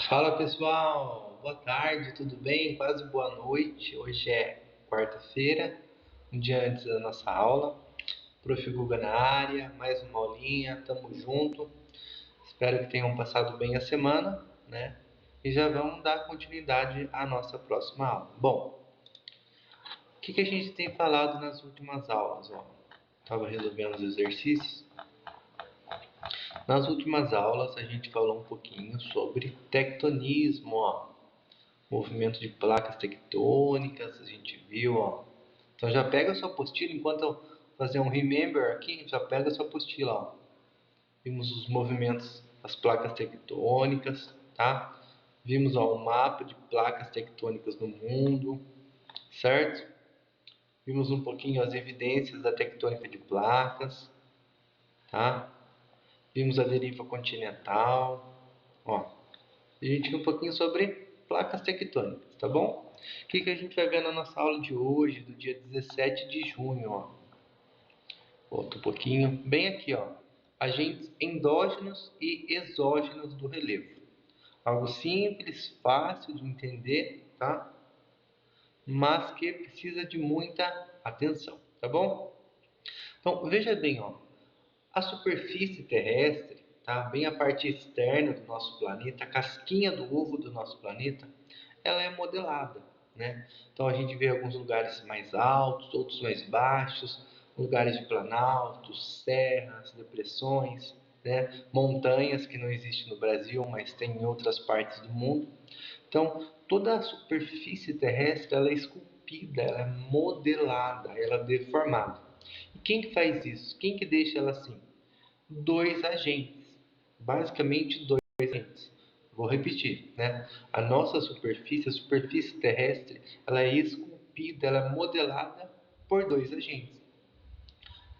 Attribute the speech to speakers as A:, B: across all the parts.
A: Fala pessoal, boa tarde, tudo bem? Quase boa noite. Hoje é quarta-feira, um dia antes da nossa aula. Prof. Guga na área, mais uma aulinha, tamo junto. Espero que tenham passado bem a semana, né? E já vamos dar continuidade à nossa próxima aula. Bom, o que a gente tem falado nas últimas aulas? Estava resolvendo os exercícios. Nas últimas aulas a gente falou um pouquinho sobre tectonismo, movimento de placas tectônicas, a gente viu, Então já pega a sua apostila, enquanto eu fazer um remember aqui, já pega a sua apostila, Vimos os movimentos das placas tectônicas, tá? Vimos, o mapa de placas tectônicas no mundo, certo? Vimos um pouquinho as evidências da tectônica de placas, tá? Vimos a deriva continental, a gente viu um pouquinho sobre placas tectônicas, tá bom? O que a gente vai ver na nossa aula de hoje, do dia 17 de junho, Volta um pouquinho, bem aqui, Agentes endógenos e exógenos do relevo. Algo simples, fácil de entender, tá? Mas que precisa de muita atenção, tá bom? Então, veja bem, a superfície terrestre, tá? Bem a parte externa do nosso planeta, a casquinha do ovo do nosso planeta, ela é modelada, né? Então a gente vê alguns lugares mais altos, outros mais baixos, lugares de planaltos, serras, depressões, né? Montanhas que não existem no Brasil, mas tem em outras partes do mundo. Então toda a superfície terrestre ela é esculpida, ela é modelada, ela é deformada. E quem que faz isso? Quem que deixa ela assim? Dois agentes, basicamente dois agentes. Vou repetir, né? A superfície terrestre, ela é esculpida, ela é modelada por dois agentes.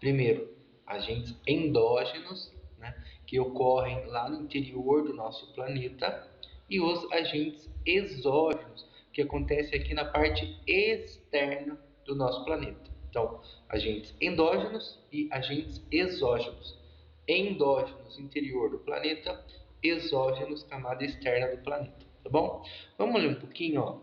A: Primeiro, agentes endógenos, né, que ocorrem lá no interior do nosso planeta, e os agentes exógenos, que acontecem aqui na parte externa do nosso planeta. Então, agentes endógenos e agentes exógenos. Endógenos, interior do planeta, exógenos, camada externa do planeta, tá bom? Vamos ler um pouquinho,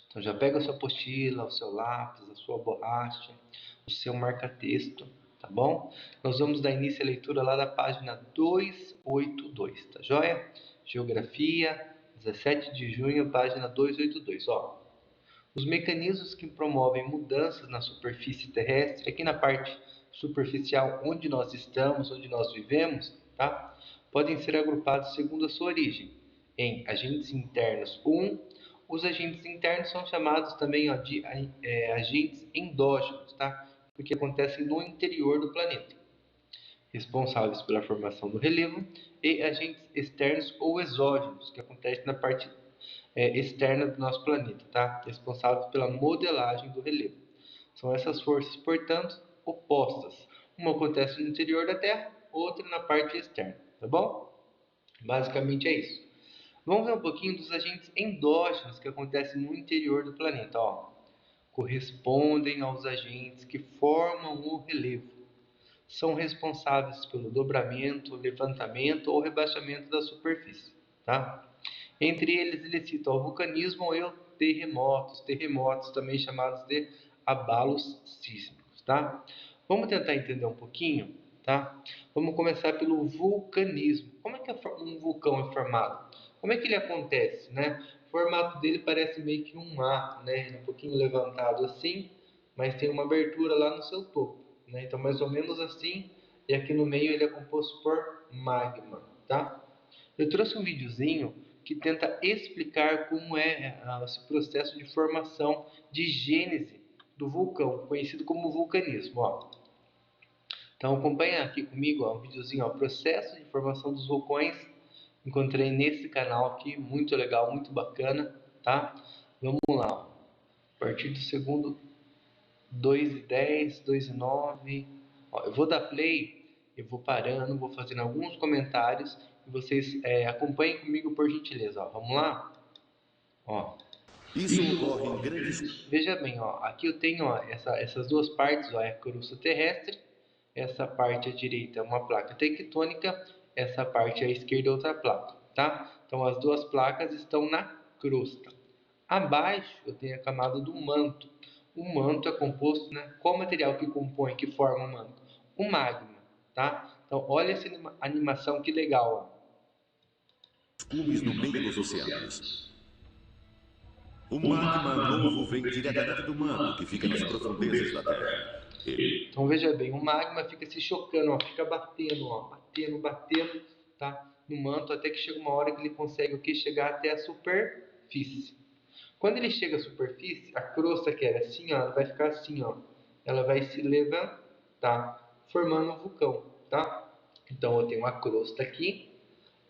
A: Então já pega a sua apostila, o seu lápis, a sua borracha, o seu marca-texto, tá bom? Nós vamos dar início à leitura lá da página 282, tá joia? Geografia, 17 de junho, página 282, Os mecanismos que promovem mudanças na superfície terrestre, aqui na parte superficial onde nós estamos, onde nós vivemos, tá? Podem ser agrupados segundo a sua origem, em agentes internos 1. Os agentes internos são chamados também de agentes endógenos, tá? Porque acontecem no interior do planeta, responsáveis pela formação do relevo, e agentes externos ou exógenos, que acontecem na parte externa do nosso planeta, tá? Responsáveis pela modelagem do relevo. São essas forças, portanto, opostas. Uma acontece no interior da Terra, outra na parte externa, tá bom? Basicamente é isso. Vamos ver um pouquinho dos agentes endógenos que acontecem no interior do planeta, Correspondem aos agentes que formam o relevo. São responsáveis pelo dobramento, levantamento ou rebaixamento da superfície, tá? Entre eles, ele cita o vulcanismo e terremotos também chamados de abalos sísmicos, tá? Vamos tentar entender um pouquinho, tá? Vamos começar pelo vulcanismo. Como é que um vulcão é formado? Como é que ele acontece, né? O formato dele parece meio que um A, né? Ele é um pouquinho levantado assim, mas tem uma abertura lá no seu topo, né? Então, mais ou menos assim, e aqui no meio ele é composto por magma, tá? Eu trouxe um videozinho que tenta explicar como é esse processo de formação de gênese do vulcão, conhecido como vulcanismo. Então acompanha aqui comigo um videozinho, processo de formação dos vulcões. Encontrei nesse canal aqui, muito legal, muito bacana, tá? Vamos lá. A partir do segundo 2:10, 2:09. Eu vou dar play, eu vou parando, vou fazendo alguns comentários e vocês acompanhem comigo por gentileza. Vamos lá? Ó.
B: Isso ocorre em grandes.
A: Veja bem, aqui eu tenho essas duas partes, é a crosta terrestre, essa parte à direita é uma placa tectônica, essa parte à esquerda é outra placa. tá? Então as duas placas estão na crosta. Abaixo eu tenho a camada do manto. O manto é composto, né? Qual material que compõe, que forma o manto? O magma, tá? Então olha essa animação que legal, ó.
B: Cumes no meio dos oceanos. O magma novo vem diretamente do manto, que fica nas profundezas da Terra.
A: Então veja bem, o magma fica se chocando, ó, fica batendo, ó, batendo, tá? No manto, até que chega uma hora que ele consegue o que? Chegar até a superfície. Quando ele chega à superfície, a crosta que era assim, ó, ela vai ficar assim, ó. Ela vai se levantar, formando um vulcão, tá? Então eu tenho uma crosta aqui,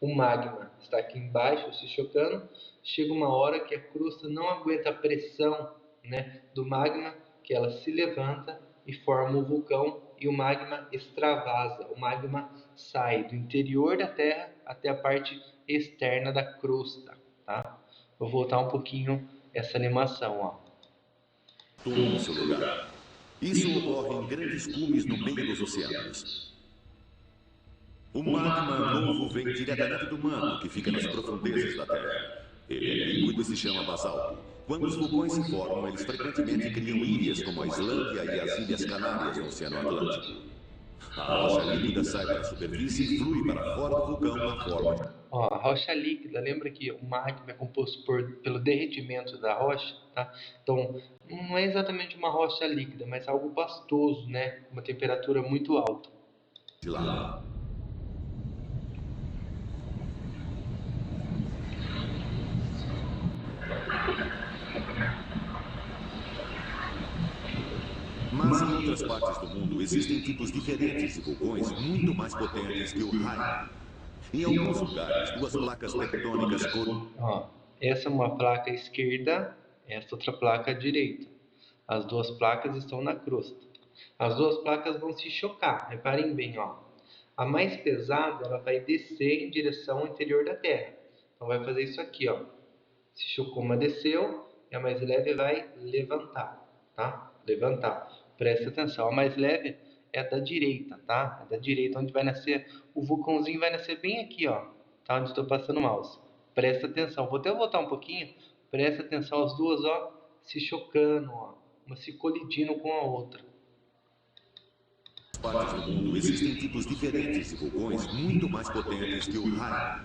A: o magma está aqui embaixo se chocando. Chega uma hora que a crosta não aguenta a pressão, né, do magma, que ela se levanta e forma o vulcão e o magma extravasa. O magma sai do interior da Terra até a parte externa da crosta, tá? Vou voltar um pouquinho essa animação, ó.
B: Tome seu lugar. Isso ocorre em grandes cumes no meio dos oceanos. O magma novo vem diretamente do manto, que fica nas profundezas da Terra. Ele é líquido e se chama basalto. Quando os vulcões se formam, eles frequentemente criam ilhas como a Islândia e as Ilhas Canárias no Oceano Atlântico. A rocha líquida sai para a superfície e flui para fora do vulcão na forma de...
A: Ó, a rocha líquida, lembra que o magma é composto pelo derretimento da rocha, tá? Então, não é exatamente uma rocha líquida, mas algo pastoso, né? Uma temperatura muito alta.
B: lava. Mas em outras partes do mundo existem tipos diferentes de vulcões muito mais potentes que o raio. Em alguns lugares, duas placas tectônicas
A: Ó, essa é uma placa esquerda, essa outra placa direita. As duas placas estão na crosta. As duas placas vão se chocar, reparem bem, ó. A mais pesada, ela vai descer em direção ao interior da Terra. Então vai fazer isso aqui, ó. Se chocou, uma desceu, e a mais leve vai levantar, tá? Levantar. Presta atenção, a mais leve é a da direita, tá? É da direita, onde vai nascer, o vulcãozinho vai nascer bem aqui, ó, tá? Onde estou passando o mouse. Presta atenção, vou até voltar um pouquinho, presta atenção, as duas, ó, se chocando, ó, uma se colidindo com a outra.
B: partes do mundo existem tipos diferentes de vulcões muito mais potentes que o raio.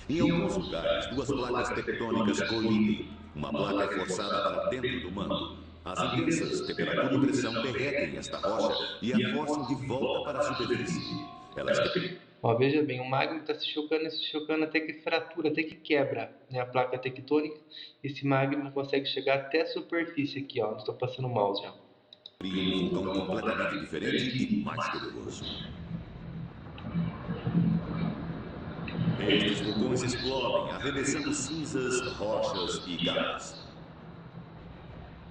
B: Em alguns lugares, duas placas tectônicas colidem. Uma placa é forçada para dentro do manto. As intensas temperatura e pressão derretem esta rocha e a forçam de volta para a superfície. Elas
A: Ó, veja bem, o magma está se chocando até que fratura, até que quebra, né, a placa tectônica. Esse magma consegue chegar até a superfície aqui, ó, onde estou passando o mouse já.
B: criam um vulcão completamente diferente e mais poderoso. Estes vulcões explodem, arremessando cinzas, rochas e gás.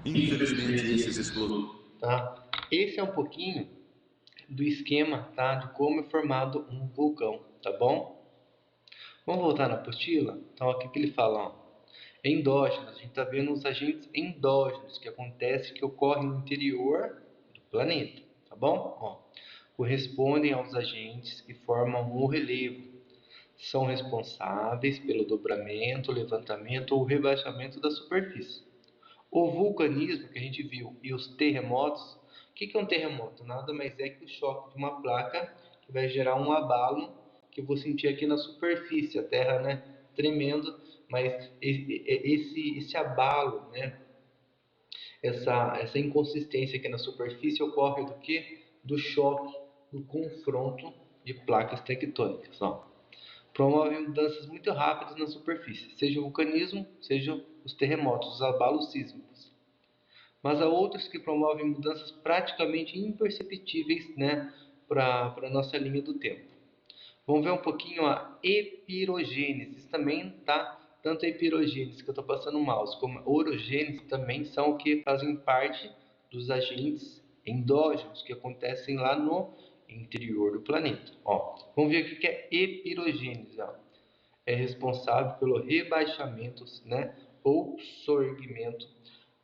B: Infelizmente, esses explosões...
A: Tá? Esse é um pouquinho do esquema, tá? De como é formado um vulcão, tá bom? Vamos voltar na apostila? Então, aqui que ele fala, ó, endógenos, a gente está vendo os agentes endógenos que acontecem, que ocorrem no interior do planeta, tá bom? Ó, correspondem aos agentes que formam o relevo, são responsáveis pelo dobramento, levantamento ou rebaixamento da superfície. O vulcanismo que a gente viu e os terremotos, o que é um terremoto? Nada mais é que o choque de uma placa que vai gerar um abalo que eu vou sentir aqui na superfície, a terra, né, tremendo, mas esse abalo, né, essa inconsistência aqui na superfície ocorre do que? Do choque, do confronto de placas tectônicas, ó. Promovem mudanças muito rápidas na superfície, seja o vulcanismo, seja os terremotos, os abalos sísmicos. Mas há outros que promovem mudanças praticamente imperceptíveis, né, para a nossa linha do tempo. Vamos ver um pouquinho a epirogênese. Isso também tá, tanto a epirogênese que eu estou passando o mouse, como a orogênese também são o que fazem parte dos agentes endógenos que acontecem lá no interior do planeta. Ó, vamos ver o que é epirogênese. Ó. É responsável pelo rebaixamento, né, ou sorgimento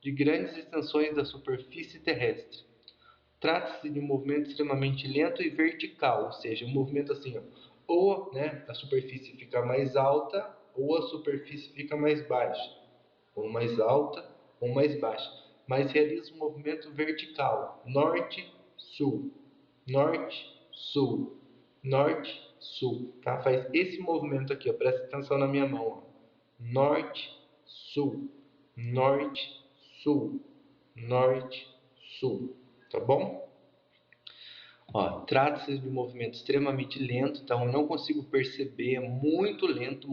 A: de grandes extensões da superfície terrestre. Trata-se de um movimento extremamente lento e vertical, ou seja, um movimento assim, ó, ou, né, a superfície fica mais alta ou a superfície fica mais baixa, ou mais alta ou mais baixa, mas realiza um movimento vertical, norte-sul, norte-sul, norte-sul, tá? Faz esse movimento aqui, ó, presta atenção na minha mão, ó. Norte-sul, norte-sul, norte-sul, tá bom? Ó, trata-se de um movimento extremamente lento, então eu não consigo perceber, é muito lento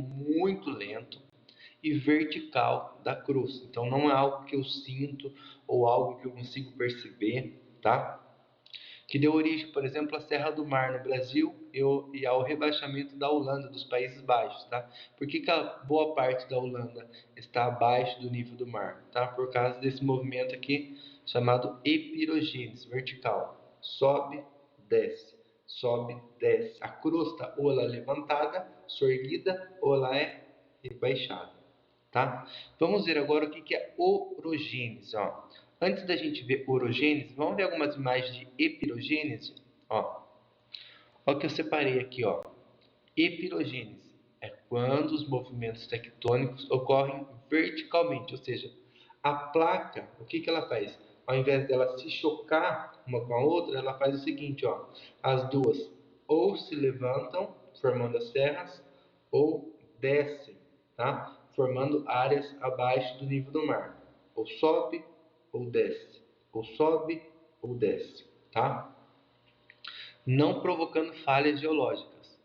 A: e vertical da cruz. Então não é algo que eu sinto ou algo que eu consigo perceber, tá? Que deu origem, por exemplo, à Serra do Mar no Brasil e ao rebaixamento da Holanda, dos Países Baixos, tá? Por que a boa parte da Holanda está abaixo do nível do mar, tá? Por causa desse movimento aqui chamado epirogênese, vertical. Sobe, desce. A crosta ou ela é levantada, soerguida, ou ela é rebaixada, tá? Vamos ver agora o que é orogênese, ó. Antes da gente ver orogênese, vamos ver algumas imagens de epirogênese, ó. Ó que eu separei aqui, ó. Epirogênese é quando os movimentos tectônicos ocorrem verticalmente, ou seja, a placa, o que ela faz? Ao invés dela se chocar uma com a outra, ela faz o seguinte, ó. As duas ou se levantam, formando as serras, ou descem, tá? Formando áreas abaixo do nível do mar. Ou sobe ou desce, ou sobe ou desce, tá? Não provocando falhas geológicas.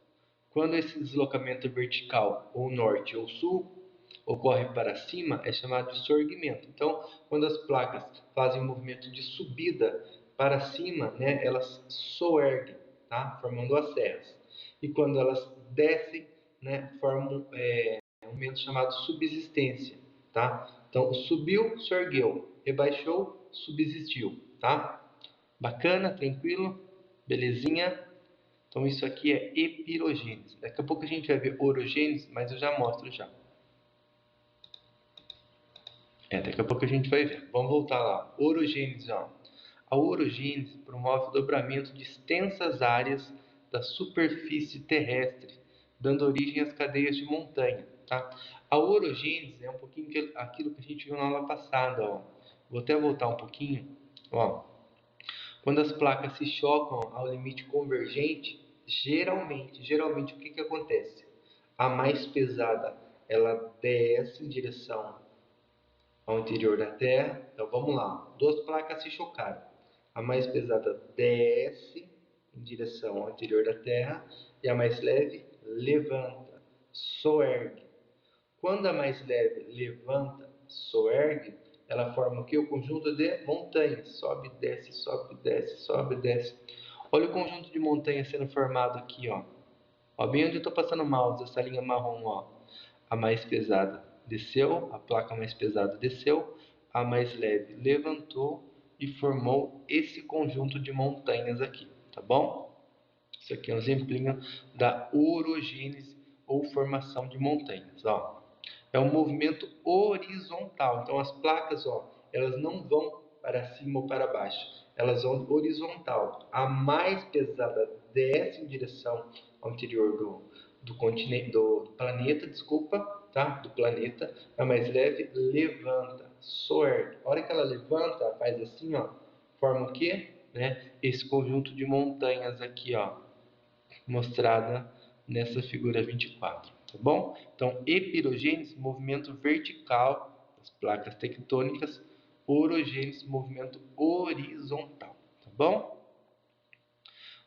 A: Quando esse deslocamento vertical, ou norte ou sul, ocorre para cima, é chamado de sorgimento. Então, quando as placas fazem um movimento de subida para cima, né, elas soerguem, tá? Formando as serras. E quando elas descem, né, formam um movimento chamado subsistência, tá? Então, subiu, soergueu, rebaixou, subsistiu, tá? Bacana, tranquilo, belezinha? Então isso aqui é epirogênese. Daqui a pouco a gente vai ver orogênese, mas eu já mostro já. Daqui a pouco a gente vai ver. Vamos voltar lá. Orogênese, ó. A orogênese promove o dobramento de extensas áreas da superfície terrestre, dando origem às cadeias de montanha, tá? A orogênese é um pouquinho aquilo que a gente viu na aula passada, ó. Vou até voltar um pouquinho, ó. Quando as placas se chocam ao limite convergente, geralmente o que acontece? A mais pesada, ela desce em direção ao interior da Terra. Então vamos lá, duas placas se chocaram. A mais pesada desce em direção ao interior da Terra e a mais leve levanta, soergue. Quando a mais leve levanta, soergue, ela forma o que? O conjunto de montanhas. Sobe, desce, sobe, desce, sobe, desce. Olha o conjunto de montanhas sendo formado aqui, ó. Ó, bem onde eu estou passando o mouse, essa linha marrom, ó. A mais pesada desceu, a placa mais pesada desceu, a mais leve levantou e formou esse conjunto de montanhas aqui, tá bom? Isso aqui é um exemplinho da orogênese ou formação de montanhas, ó. É um movimento horizontal. Então as placas, ó, elas não vão para cima ou para baixo, elas vão horizontal. A mais pesada desce em direção ao interior do continente, do planeta, desculpa, tá? Do planeta. A mais leve levanta, soergue. A hora que ela levanta, faz assim, ó, forma o quê? Né? Esse conjunto de montanhas aqui, ó, mostrada nessa figura 24, tá bom? Então, epirogênese, movimento vertical das placas tectônicas, orogênese, movimento horizontal, tá bom?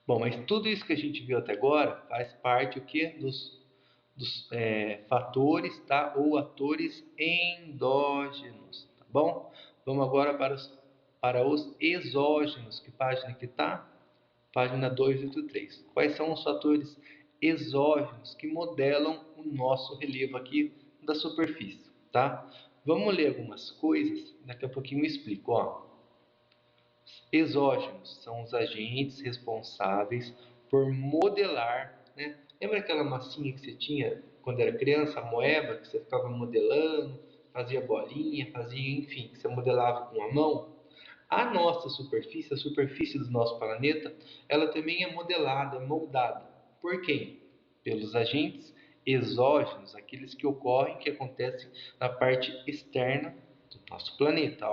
A: Bom, mas tudo isso que a gente viu até agora faz parte o que? Dos fatores, tá? Ou atores endógenos, tá bom? Vamos agora para os exógenos. Que página que tá? Página 283. Quais são os fatores exógenos que modelam o nosso relevo aqui da superfície, tá? Vamos ler algumas coisas, daqui a pouquinho eu explico, ó. Exógenos são os agentes responsáveis por modelar, né? Lembra aquela massinha que você tinha quando era criança, a moeba, que você ficava modelando, fazia bolinha, fazia, enfim, que você modelava com a mão? A nossa superfície, a superfície do nosso planeta, ela também é modelada, é moldada. Por quem? pelos agentes exógenos, aqueles que ocorrem, que acontecem na parte externa do nosso planeta.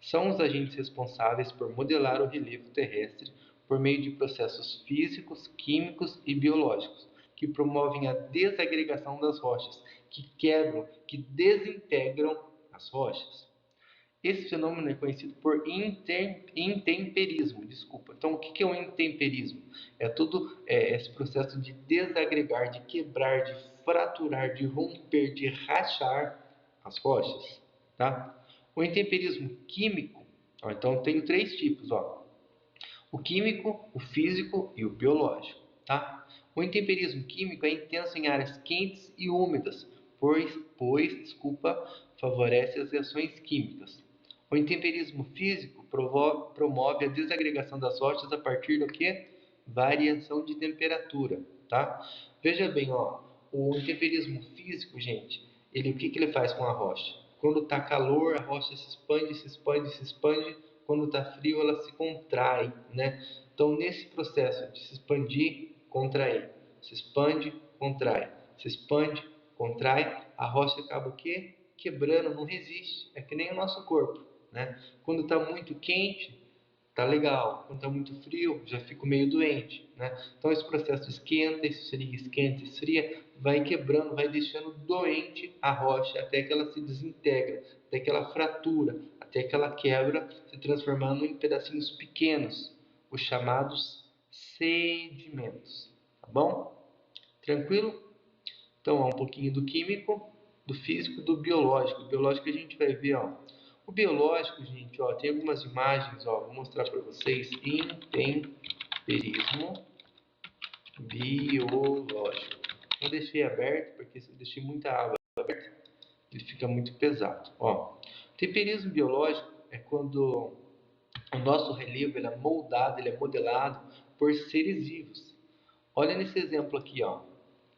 A: São os agentes responsáveis por modelar o relevo terrestre por meio de processos físicos, químicos e biológicos, que promovem a desagregação das rochas, que quebram, que desintegram as rochas. Esse fenômeno é conhecido por intemperismo. Então, o que é o intemperismo? É todo esse processo de desagregar, de quebrar, de fraturar, de romper, de rachar as rochas. Tá? O intemperismo químico, então tem 3 tipos. O químico, o físico e o biológico. Tá? O intemperismo químico é intenso em áreas quentes e úmidas, pois favorece as reações químicas. O intemperismo físico promove a desagregação das rochas a partir do que? Variação de temperatura, tá? Veja bem, o intemperismo físico, gente, o que ele faz com a rocha? Quando está calor, a rocha se expande, se expande, se expande. Quando está frio, ela se contrai, né? Então, nesse processo de se expandir, contrair, se expande, contrai, se expande, contrai, a rocha acaba o quê? Quebrando, não resiste. É que nem o nosso corpo, né? Quando está muito quente, tá legal. Quando está muito frio, já fico meio doente, né? Então esse processo esquenta, esfria, vai quebrando, vai deixando doente a rocha até que ela se desintegra, até que ela fratura, até que ela quebra, se transformando em pedacinhos pequenos, os chamados sedimentos. Tá bom? Tranquilo? Então, um pouquinho do químico, do físico, do biológico. O biológico a gente vai ver, O biológico, gente, tem algumas imagens, vou mostrar para vocês. Intemperismo biológico. Não deixei aberto, porque se eu deixei muita água aberta, ele fica muito pesado. Temperismo biológico é quando o nosso relevo ele é moldado, ele é modelado por seres vivos. Olha nesse exemplo aqui, O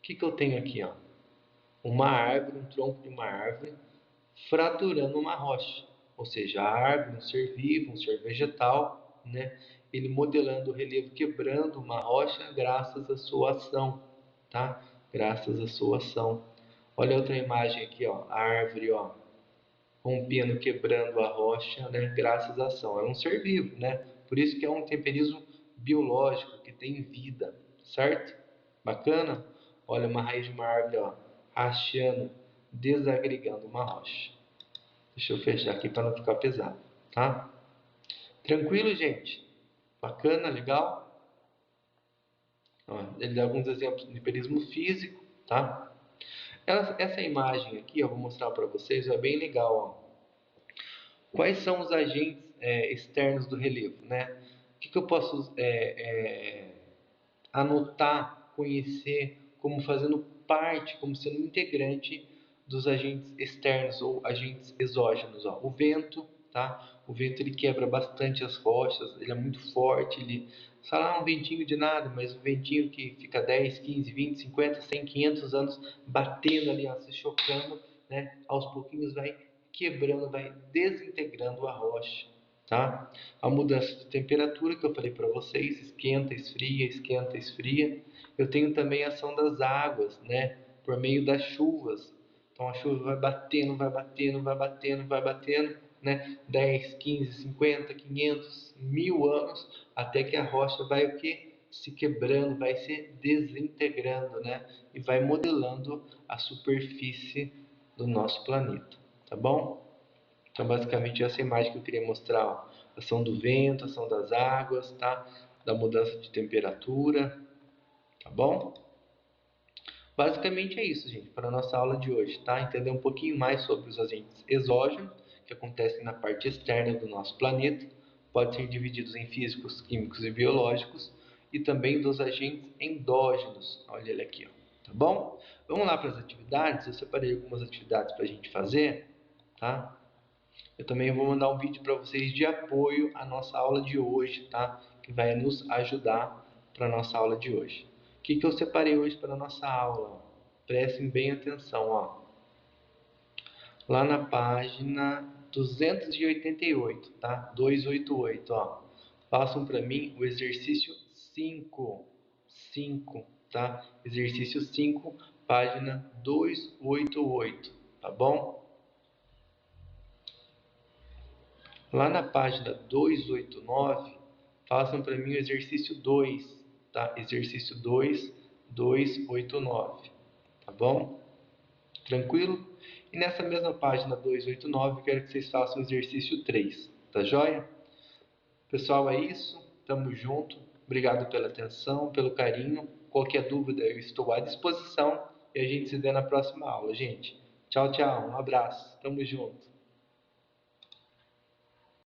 A: que eu tenho aqui, Uma árvore, um tronco de uma árvore, fraturando uma rocha. Ou seja, a árvore, um ser vivo, um ser vegetal, né? Ele modelando o relevo, quebrando uma rocha graças à sua ação, tá? Graças à sua ação. Olha outra imagem aqui, A árvore, rompendo, quebrando a rocha, né? Graças à ação. É um ser vivo, né? Por isso que é um temperismo biológico, que tem vida, certo? Bacana? Olha uma raiz de uma árvore, rachando, desagregando uma rocha. Deixa eu fechar aqui para não ficar pesado, tá? Tranquilo, gente? Bacana, legal? Ele dá alguns exemplos de temperismo físico, tá? Essa imagem aqui, eu vou mostrar para vocês, é bem legal, Quais são os agentes externos do relevo, né? O que eu posso anotar, conhecer como fazendo parte, como sendo integrante dos agentes externos ou agentes exógenos. O vento, tá? O vento ele quebra bastante as rochas, ele é muito forte, ele um ventinho de nada, mas um ventinho que fica 10, 15, 20, 50, 100, 500 anos batendo ali, se chocando, né? Aos pouquinhos vai quebrando, vai desintegrando a rocha. Tá? A mudança de temperatura que eu falei para vocês, esquenta, esfria. Eu tenho também a ação das águas, né? Por meio das chuvas. Então a chuva vai batendo, vai batendo, vai batendo, vai batendo, né? 10, 15, 50, 500, 1000 anos, até que a rocha vai o quê? Se quebrando, vai se desintegrando, né? E vai modelando a superfície do nosso planeta, tá bom? Então, basicamente, essa imagem que eu queria mostrar, a ação do vento, a ação das águas, tá? Da mudança de temperatura, tá bom? Basicamente é isso, gente, para a nossa aula de hoje, tá? Entender um pouquinho mais sobre os agentes exógenos, que acontecem na parte externa do nosso planeta, podem ser divididos em físicos, químicos e biológicos, e também dos agentes endógenos. Olha ele aqui, tá bom? Vamos lá para as atividades, eu separei algumas atividades para a gente fazer, tá? Eu também vou mandar um vídeo para vocês de apoio à nossa aula de hoje, tá? Que vai nos ajudar para a nossa aula de hoje. O que eu separei hoje para a nossa aula? Prestem bem atenção, Lá na página 288, tá? 288, Façam para mim o exercício 5. tá? Exercício 5, página 288, tá bom? Lá na página 289, façam para mim o exercício 2, tá? Exercício 2, 289, tá bom? Tranquilo? E nessa mesma página 289, quero que vocês façam o exercício 3, tá joia? Pessoal, é isso. Tamo junto. Obrigado pela atenção, pelo carinho. Qualquer dúvida, eu estou à disposição. E a gente se vê na próxima aula, gente. Tchau, tchau. Um abraço. Tamo junto.